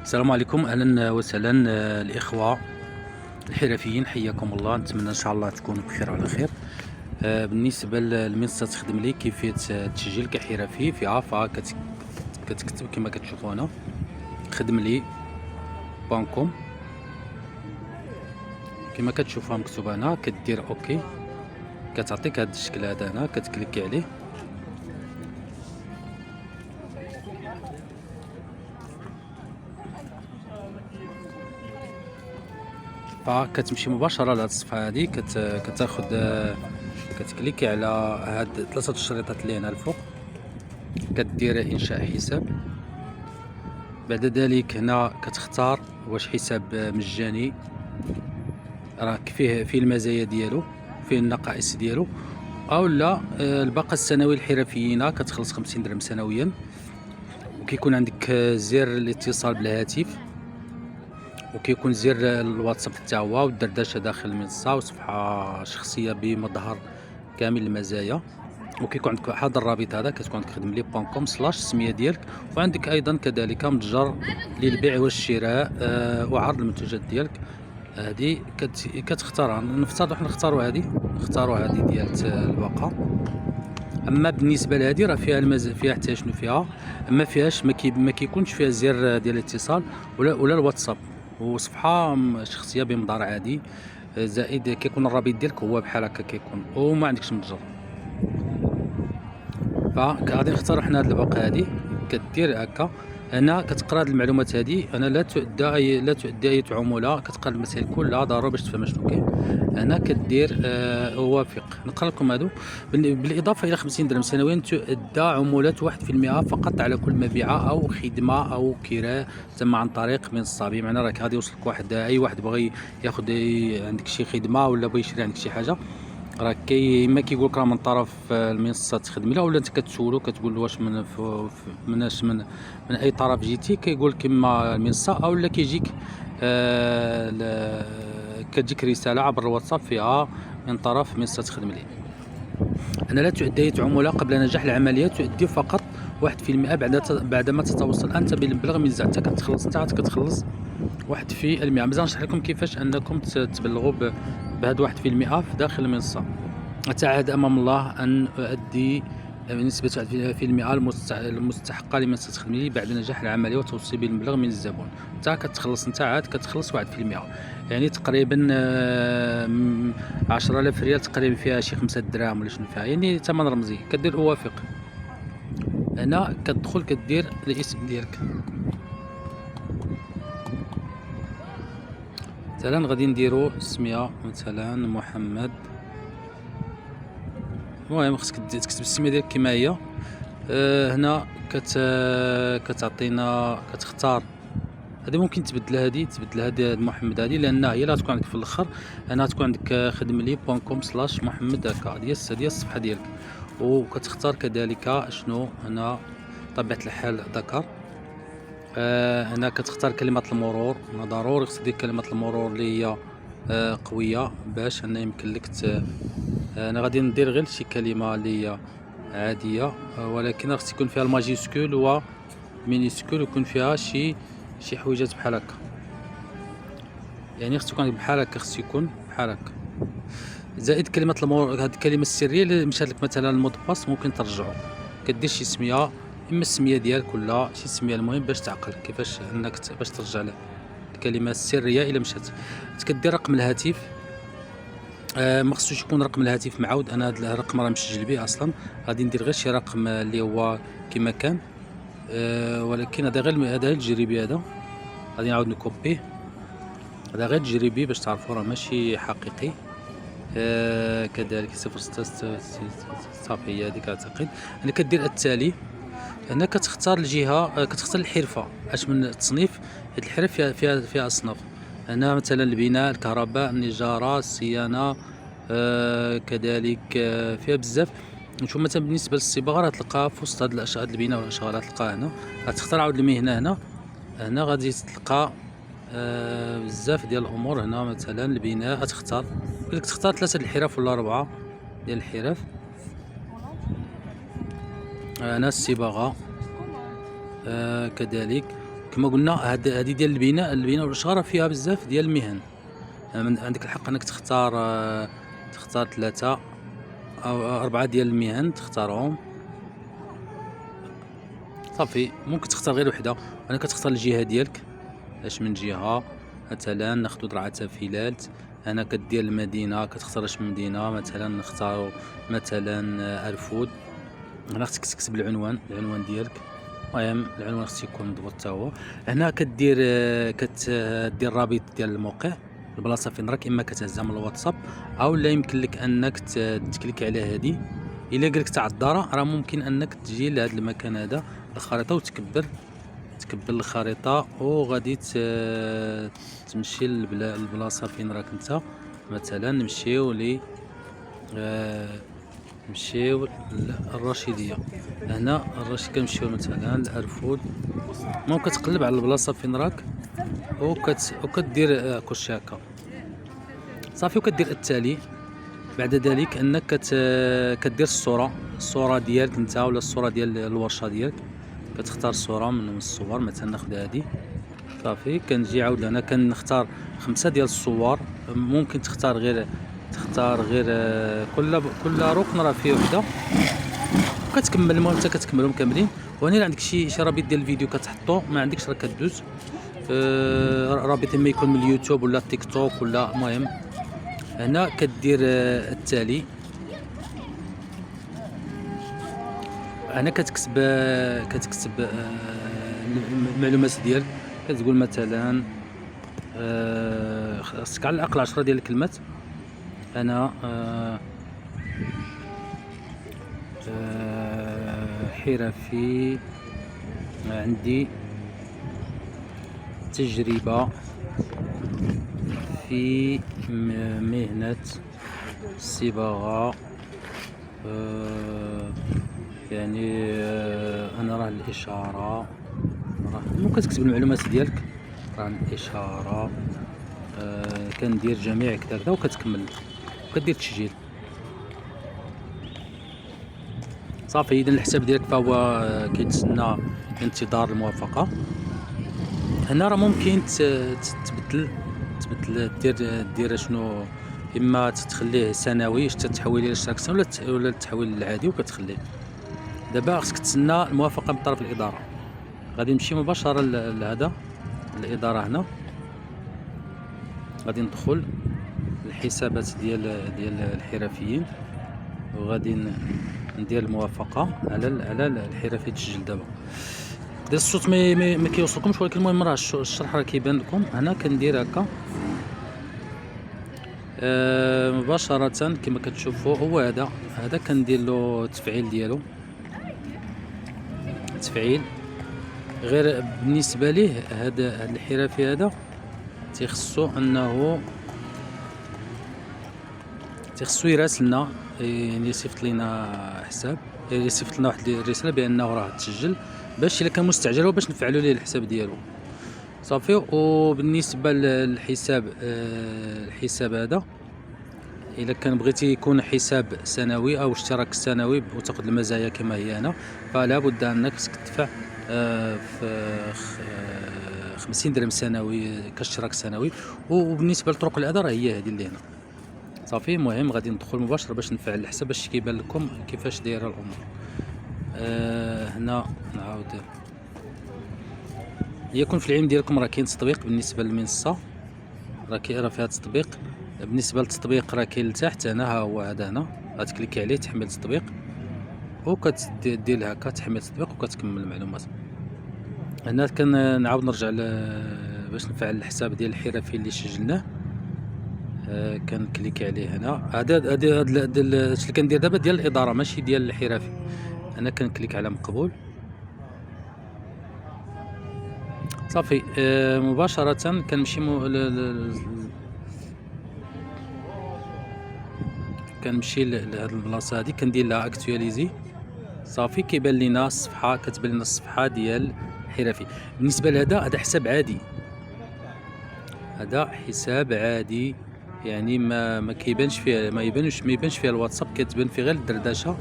السلام عليكم، اهلا وسهلا الاخوه الحرفيين، حياكم الله. نتمنى ان شاء الله تكونوا بخير وعلى خير. بالنسبه للمنصه تخدم لي كيفيه تسجيل كحرفي فيها، كتكتب كما كتشوفوا هنا خدم لي بانكوم كما كتشوفوها مكتوبه هنا. كدير اوكي، كتعطيك هذا الشكل هذا هنا، كتكليكي عليه. فكتمشي مباشره لهاد الصفحه هادي، كتاخد كتكليكي على هاد 3 الشريطات اللي هنا الفوق، كدير انشاء حساب. بعد ذلك هنا كتختار واش حساب مجاني، راك فيه المزايا ديالو، فيه النقائص ديالو، او لا الباقه السنوي للحرفيين كتخلص 50 درهم سنويا. وكيكون عندك زر الاتصال بالهاتف، وكيكون زر الواتساب حتى هو، والدردشه داخل المنصه، وصفحه شخصيه بمظهر كامل المزايا. وكيكون عندك هذا الرابط هذا، كتكون عندك خدم لي .com السميه ديالك، وعندك ايضا كذلك متجر للبيع والشراء وعرض المنتوجات ديالك. هذه كتختارها. نفترض حنا نختاروا هذه ديال الباقه. اما بالنسبه لهذه راه فيها حتى شنو فيها، ما فيهاش، ما كيكونش فيها زر ديال الاتصال ولا الواتساب، وصفحه شخصيه بمظهر عادي. زائد كيكون الرابط ديالك هو بحال هكا كيكون، وما عندكش متجر. فغادي نختار حنا هاد الباقه هادي، كدير هكا. هنا كتقرا هاد المعلومات هادي، انا لا تؤدى اي عموله، كتقرا المسائل كلها ضروري باش تفهم شنو كاين. هنا كدير اوافق. نقرا لكم هادو. بالاضافه الى 50 درهم سنويا تؤدى عموله 1% فقط على كل مبيعه او خدمه او كراء تم عن طريق منصه. بمعنى راك غادي يوصلك اي واحد بغى ياخذ عندك شي خدمه، ولا بغى يشري عندك شي حاجه، راه اما كيقول لك راه من طرف المنصه تخدم له، ولا انت كتسولو كتقول له واش من اي طرف جيتي، كيقول لك اما المنصه، او لا كيجيك كتجيك رساله عبر الواتساب فيها من طرف منصه تخدم لي. انا لا تؤدي اي عموله قبل نجاح العمليه، تؤدي فقط 1% بعدما تتوصل انت بالمبلغ من حتى كتخلص 1%. مازال نشرح لكم كيفاش انكم تبلغوا بهذا 1% في داخل المنصه. أتعهد أمام الله أن أؤدي بنسبة 1% المستحقة لمن تخدم لي بعد نجاح العملية وتوصيل بالمبلغ من الزبون. أنت كتخلص، أنت عاد كتخلص 1%، يعني تقريبا 10,000 ريال، تقريبا فيها شي 5 دراهم ولا شنو فيها، يعني ثمن رمزي. كدير أوافق. هنا كتدخل كدير الاسم ديالك. مثلا غادي نديرو السمية مثلا محمد. المهم خصك تكتب السميه ديالك كما هي. هنا كتعطينا، كتختار هذه. ممكن تبدل هذه محمد هذه، لان هي لا تكون عندك في الاخر. هنا تكون عندك خدم لي .com/محمد هكا. هذه هي الصفحه ديالك. وكتختار كذلك شنو هنا، طبيعه الحال ذكر. هنا كتختار كلمه المرور. هنا ضروري خصك دير كلمه المرور اللي هي قويه باش انا يمكن لك انا غادي ندير غير شي كلمه اللي هي عاديه، ولكن خص يكون فيها الماجيسكول و مينيسكول، ويكون فيها شي حويجات بحال هكا، يعني خص يكون بحال هكا، خص يكون بحال هكا. زائد كلمه المرور، هذه الكلمه السريه اللي مشات لك مثلا المود باس، ممكن ترجعو. كدير شي سميه، اما السميه ديالك ولا شي سميه، المهم باش تعقل كيفاش انك باش ترجع له الكلمه السريه الا مشات. كدير رقم الهاتف. ما خصوش يكون رقم الهاتف معاود، انا هذا الرقم راه مسجل به اصلا. غادي ندير غير شي رقم اللي هو كما كان، ولكن هذا غير تجريبي. هذا غادي نعاود نكوبيه. هذا غير تجريبي باش تعرفوا، راه ماشي حقيقي. كذلك 06 صافي، هي هذيك اعتقد. انا كدير التالي. هنا كتختار الجهه، كتختار الحرفه. اش من التصنيف، هاد الحرف فيها اصناف. هنا مثلا البناء، الكهرباء، النجاره، الصيانه، كذلك فيها بزاف. نشوف مثلا بالنسبه للصباغه راه تلقاها في وسط هاد الاشياء، هاد البناء والاشغال تلقاها هنا. غتختار عاود المهنه. هنا غادي تلقى بزاف ديال الامور. هنا مثلا البناء، غتختار لك تختار 3 الحرف ولا 4 ديال الحرف. هنا الصباغه كذلك. كما قلنا هذه ديال البناء والاشغال فيها بزاف ديال المهن. عندك الحق انك تختار 3 او 4 ديال المهن تختارهم. صافي ممكن تختار غير وحده. انا كتختار الجهه ديالك، اش من جهه. مثلا ناخذ درعا تافيلات. انا كدير المدينه، كتختار اش من مدينه. مثلا نختاروا مثلا ارفود. هنا خصك تكتب العنوان ديالك. المهم العنوان خصو يكون مضبوط حتى هو. هنا كدير الرابط ديال الموقع، البلاصه فين راك، اما كتهزها من الواتساب او لا يمكن لك انك تكليك على هذه. الا قالك تاع الدار راه ممكن انك تجي لهذا المكان هذا الخريطه وتكبر الخريطه وغادي تمشي للبلاصه فين راك انت. مثلا نمشيو الرشيديه. هنا الرشيد كنمشيو مثلا لارفود. ممكن تقلب على البلاصه فين راك وكدير كلشي هكا صافي. وكدير التالي بعد ذلك انك كدير الصوره ديالك انت ولا الصوره ديال الورشه ديالك. كتختار صوره من الصور. مثلا ناخذ هذه صافي. كنجي عاود انا كنختار 5 ديال الصور. ممكن تختار غير كل ركن راه فيه وحده وكتكمل. المهم انت كتكملهم كاملين. وهنا عندك شي رابط ديال الفيديو كتحطو، ما عندكش راه كدوز رابط اما يكون من اليوتيوب ولا تيك توك ولا المهم. هنا كدير التالي. هنا كتكتب المعلومات ديالك. كتقول مثلا خاصك على الاقل 10 ديال الكلمات. انا حرفي، عندي تجربة في مهنة الصباغة. يعني انا راه الاشاره ممكن تكتب المعلومات ديالك. راه الاشاره كندير جميع كذا وكتكمل وكدير تسجيل صافي. اذا الحساب ديالك فهو كيتسنى انتظار الموافقه. هنا راه ممكن تبدل دير شنو، اما تخليه سنوي تحويل الى اشتراك سنوي ولا التحويل العادي وكتخليه. دابا خصك تسنى الموافقه من طرف الاداره. غادي نمشي مباشره لهذا الاداره. هنا غادي ندخل الحسابات ديال الحرفيين وغادي ندير الموافقه على الحرفي تسجل. دابا الصوت ما كيوصلكمش، ولكن المهم راه الشرح راه كيبان لكم. هنا كندير هكا مباشره كما كتشوفوا. هو هذا كندير له التفعيل ديالو. تفعيل غير بالنسبه ليه هذا الحرفي هذا تيخصو انه يراسلنا، يعني يصيفط لنا حساب، يصيفط لنا واحد الرساله بانه راه تسجل، باش الا كان مستعجل وباش نفعلوا ليه الحساب ديالو صافي. وبالنسبه للحساب الحساب هذا الا كان بغيتي يكون حساب سنوي او اشتراك سنوي وتاخذ المزايا كما هي هنا، فلا بد انك تدفع في 50 درهم سنوي كاشتراك سنوي. وبالنسبه لطرق الاداء راه هي هذه اللي هنا صافي. المهم غادي ندخل مباشره باش نفعل الحساب باش كيبان لكم كيفاش دايره الامور. هنا نعاود يكون في العلم ديالكم راه كاين تطبيق بالنسبه للمنصه، راه فيها تطبيق. بالنسبه للتطبيق راه كاين لتحت هنا، ها هو هذا هنا، غتكليكي عليه تحمل التطبيق وكتدير هكا تحمل التطبيق وكتكمل المعلومات. هنا كنعاود نرجع باش نفعل الحساب ديال الحرفي اللي سجلناه. كنكليكي عليه هنا. هذا اللي كندير دابا ديال الاداره ماشي ديال الحرفي. انا كنكليك على مقبول صافي. مباشره كنمشي كنمشي لهاد البلاصه هادي كندير لها اكتواليزي صافي. كيبان لينا الصفحه، كتبان لنا الصفحه ديال الحرفي. بالنسبه لهذا هذا حساب عادي، هذا حساب عادي يعني ما كيبانش فيه، ما يبانش فيه الواتساب، كتبان فيه غير الدردشه.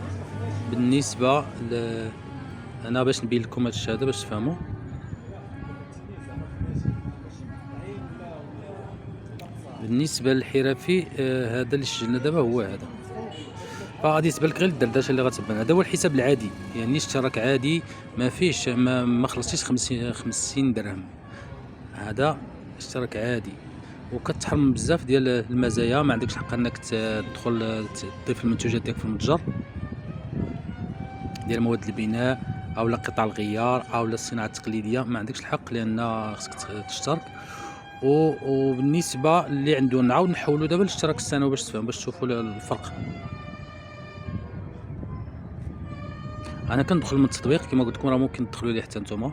بالنسبه انا باش نبين لكم هذا الشيء هذا باش تفهموا. بالنسبه للحرفي هذا اللي سجلنا دابا هو هذا. فغادي تبان لك غير الدردشه اللي غتبان. هذا هو الحساب العادي، يعني اشتراك عادي ما فيش ما خلصتيش 50 درهم. هذا اشتراك عادي وكتحرم بزاف ديال المزايا. ما عندكش الحق انك تدخل تضيف المنتوجات ديالك في المتجر ديال مواد البناء او قطع الغيار او الصناعه التقليديه، ما عندكش الحق لان خصك تشترك. وبالنسبه اللي عنده نعاود نحولوا دابا للاشتراك السنوي باش تفهم، باش تشوفوا الفرق. انا كندخل من التطبيق كما قلت لكم، راه ممكن تدخلوا ليه حتى نتوما.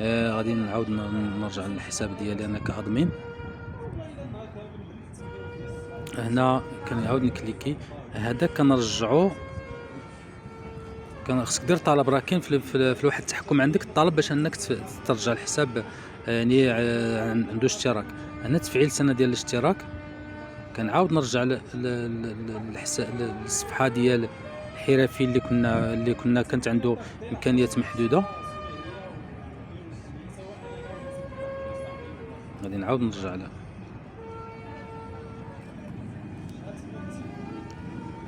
غادي نعاود نرجع للحساب ديالي انا كادمين. هنا كنعاود نكليكي هذا كنرجعو. خصك دير طلب، راه كاين في واحد التحكم عندك الطلب باش انك ترجع الحساب، يعني عنده اشتراك. هنا تفعيل سنه ديال الاشتراك. كنعاود نرجع للصفحه ديال الحرفي اللي كنا كانت عنده امكانيات محدوده. غادي نعاود نرجع لها.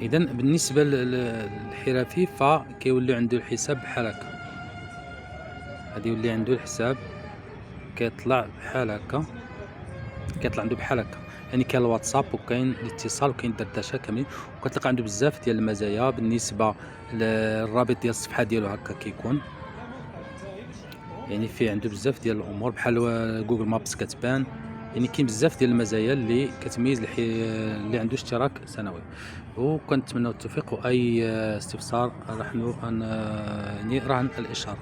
اذا بالنسبه للحرفي فكيولي عنده الحساب بحال هكا. غادي يولي عنده الحساب كيطلع بحال هكا، كيطلع عنده بحال هكا. يعني كاين الواتساب وكاين الاتصال وكاين الدردشه كاملين، وكتلقى عنده بزاف ديال المزايا. بالنسبه للرابط ديال الصفحه ديالو هكا كيكون، يعني فيه عنده بزاف ديال الامور بحال جوجل مابس كتبان. يعني كاين بزاف ديال المزايا اللي كتميز اللي عنده اشتراك سنوي. وكنتمنى التوفيق، واي استفسار راه يعني رهن الاشاره.